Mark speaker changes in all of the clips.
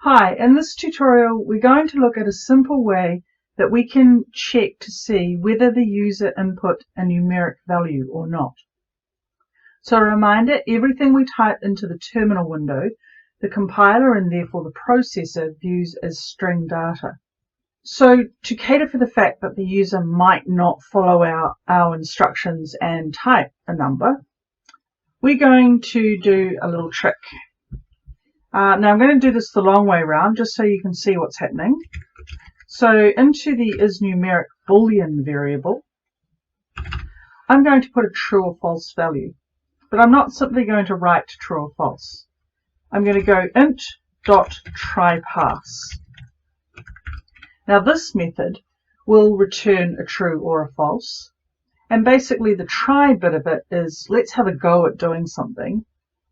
Speaker 1: Hi, in this tutorial we're going to look at a simple way that we can check to see whether the user input a numeric value or not. So a reminder, everything we type into the terminal window, the compiler and therefore the processor views as string data. So to cater for the fact that the user might not follow our instructions and type a number, we're going to do a little trick. Now I'm going to do this the long way around just so you can see what's happening. So into the isNumeric boolean variable, I'm going to put a true or false value, but I'm not simply going to write true or false. I'm going to go int.TryParse. Now this method will return a true or a false, and basically the try bit of it is let's have a go at doing something,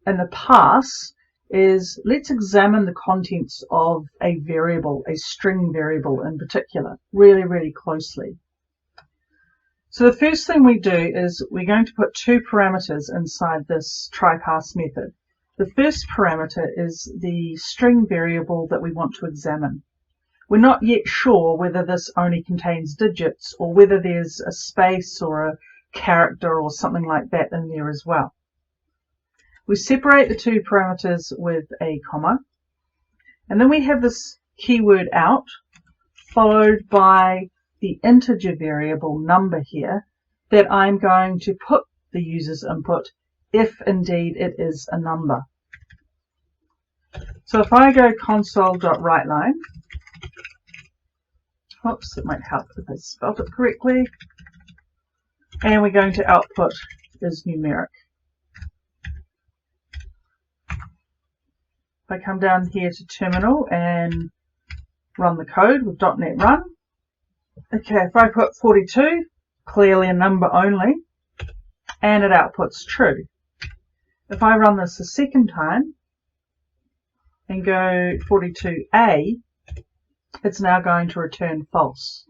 Speaker 1: and the parse is let's examine the contents of a variable, a string variable in particular, really closely. So the first thing we do is we're going to put two parameters inside this try-parse method. The first parameter is the string variable that we want to examine. We're not yet sure whether this only contains digits or whether there's a space or a character or something like that in there as well. We separate the two parameters with a comma, and then we have this keyword out followed by the integer variable number here that I'm going to put the user's input if indeed it is a number. So if I go console.writeLine, oops, it might help if I spelled it correctly, and we're going to output isNumeric. If I come down here to terminal and run the code with .NET Run, okay, if I put 42, clearly a number only, and it outputs true. If I run this a second time and go 42A, it's now going to return false.